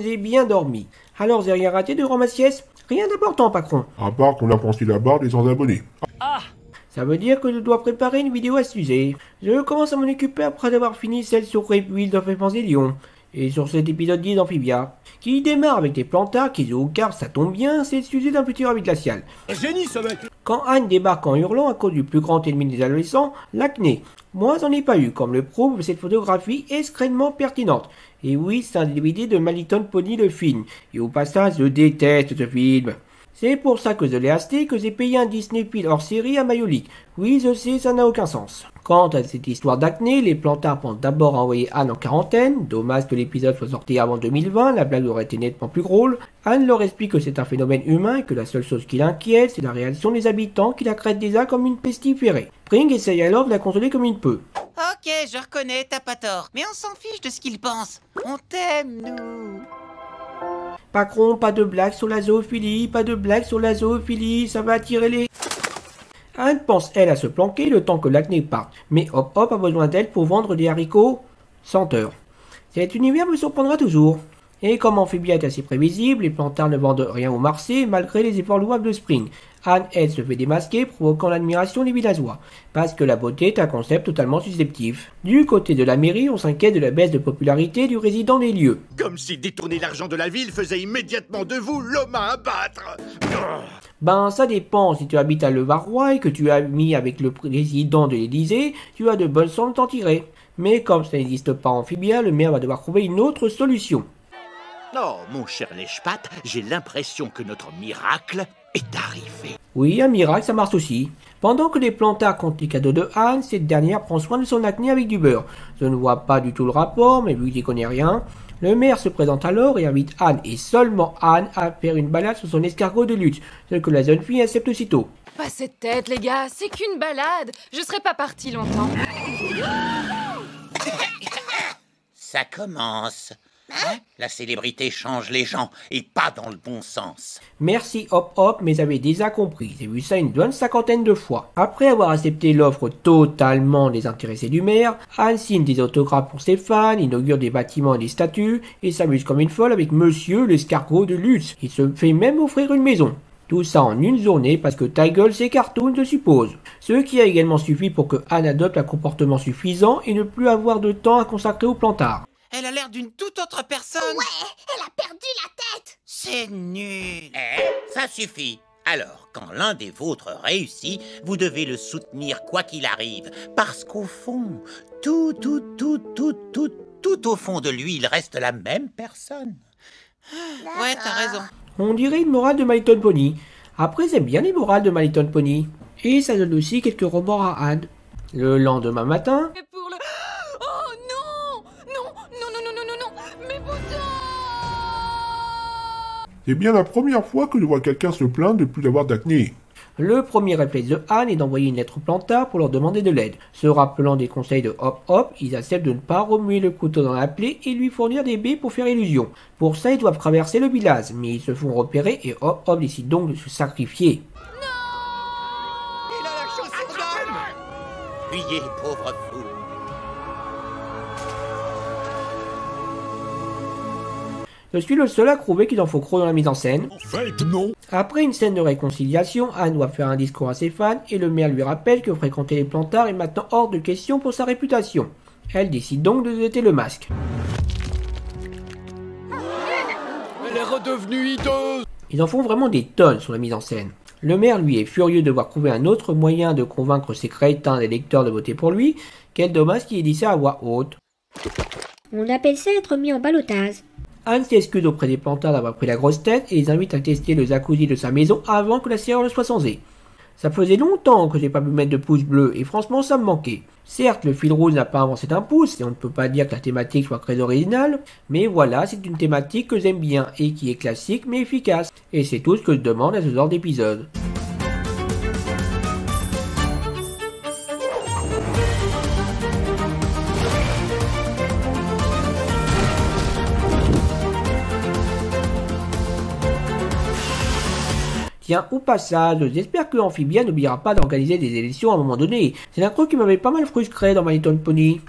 bonnes et bien dormies. Alors, j'ai rien raté durant ma sieste? Rien d'important, patron. À part qu'on a franchi la barre des 100 abonnés. Ça veut dire que je dois préparer une vidéo à ce sujet. Je commence à m'en occuper après avoir fini celle sur Rebuild of Evangelion. Et sur cet épisode 10 d'Amphibia, qui démarre avec des plantards qui jouent car ça tombe bien, c'est le sujet d'un futur ami glacial. Génie ce mec. Quand Anne débarque en hurlant à cause du plus grand ennemi des adolescents, l'acné. Moi j'en ai pas eu, comme le prouve cette photographie extrêmement pertinente. Et oui, c'est un DVD de My Little Pony le film. Et au passage, je déteste ce film. C'est pour ça que je l'ai acheté, que j'ai payé un Disney Pile hors série à Mayolic. Oui, je sais, ça n'a aucun sens. Quant à cette histoire d'acné, les plantards pensent d'abord à envoyer Anne en quarantaine. Dommage que l'épisode soit sorti avant 2020, la blague aurait été nettement plus drôle. Anne leur explique que c'est un phénomène humain et que la seule chose qui l'inquiète, c'est la réaction des habitants qui la traitent déjà comme une pestiférée. Pring essaye alors de la consoler comme il peut. Ok, je reconnais, t'as pas tort. Mais on s'en fiche de ce qu'ils pensent. On t'aime, nous. Patron, pas de blague sur la zoophilie, pas de blague sur la zoophilie, ça va attirer les... Anne pense, elle, à se planquer le temps que l'acné parte. Mais Hop Hop a besoin d'elle pour vendre des haricots senteurs. Cet univers me surprendra toujours. Et comme Amphibia est assez prévisible, les plantards ne vendent rien au marché malgré les efforts louables de Spring. Anne, elle, se fait démasquer, provoquant l'admiration des villageois, parce que la beauté est un concept totalement susceptif. Du côté de la mairie, on s'inquiète de la baisse de popularité du résident des lieux. Comme si détourner l'argent de la ville faisait immédiatement de vous l'homme à abattre. Ben, ça dépend. Si tu habites à Levallois et que tu as mis avec le président de l'Élysée, tu as de bonnes chances de t'en tirer. Mais comme ça n'existe pas en Amphibia, le maire va devoir trouver une autre solution. Oh, mon cher Lèche-Pat, j'ai l'impression que notre miracle est arrivé. Oui, un miracle, ça marche aussi. Pendant que les plantards comptent les cadeaux de Anne, cette dernière prend soin de son acné avec du beurre. Je ne vois pas du tout le rapport, mais vu que j'y connais rien, le maire se présente alors et invite Anne, et seulement Anne, à faire une balade sur son escargot de luxe, ce que la jeune fille accepte aussitôt. Pas cette tête, les gars, c'est qu'une balade. Je serais pas partie longtemps. Ça commence. La célébrité change les gens, et pas dans le bon sens. Merci Hop Hop, mais j'avais déjà compris, j'ai vu ça une bonne cinquantaine de fois. Après avoir accepté l'offre totalement désintéressée du maire, Anne signe des autographes pour ses fans, inaugure des bâtiments et des statues, et s'amuse comme une folle avec Monsieur l'escargot de luxe. Il se fait même offrir une maison. Tout ça en une journée parce que ta gueule c'est cartoon, je suppose. Ce qui a également suffi pour que Anne adopte un comportement suffisant et ne plus avoir de temps à consacrer aux plantards. Elle a l'air d'une toute autre personne. Ouais, elle a perdu la tête. C'est nul. Ça suffit. Alors, quand l'un des vôtres réussit, vous devez le soutenir quoi qu'il arrive. Parce qu'au fond, tout au fond de lui, il reste la même personne. Ouais, t'as raison. On dirait une morale de My Little Pony. Après, j'aime bien les morales de My Little Pony. Et ça donne aussi quelques remords à Anne. Le lendemain matin... Et pour le... Oh non. Mais putain. C'est bien la première fois que je vois quelqu'un se plaindre de plus avoir d'acné. Le premier réflexe de Anne est d'envoyer une lettre aux plantards pour leur demander de l'aide. Se rappelant des conseils de Hop Hop, ils acceptent de ne pas remuer le couteau dans la plaie et lui fournir des baies pour faire illusion. Pour ça, ils doivent traverser le village, mais ils se font repérer et Hop Hop décide donc de se sacrifier. Il a la chaussure d'âne. Fuyez, pauvre fou. Je suis le seul à trouver qu'il en faut trop dans la mise en scène. En fait, non. Après une scène de réconciliation, Anne doit faire un discours à ses fans et le maire lui rappelle que fréquenter les plantards est maintenant hors de question pour sa réputation. Elle décide donc de jeter le masque. Elle est redevenue hideuse. Ils en font vraiment des tonnes sur la mise en scène. Le maire, lui, est furieux de devoir trouver un autre moyen de convaincre ses crétins des lecteurs de voter pour lui. Quel dommage qu'il ait dit ça à voix haute. On appelle ça être mis en ballottage. Anne s'excuse auprès des plantards d'avoir pris la grosse tête et les invite à tester le jacuzzi de sa maison avant que la serrure ne soit changée. Ça faisait longtemps que j'ai pas pu mettre de pouce bleu et franchement ça me manquait. Certes, le fil rouge n'a pas avancé d'un pouce et on ne peut pas dire que la thématique soit très originale, mais voilà, c'est une thématique que j'aime bien et qui est classique mais efficace. Et c'est tout ce que je demande à ce genre d'épisode. Tiens, au passage, j'espère que Amphibia n'oubliera pas d'organiser des élections à un moment donné. C'est un truc qui m'avait pas mal frustré dans My Little Pony.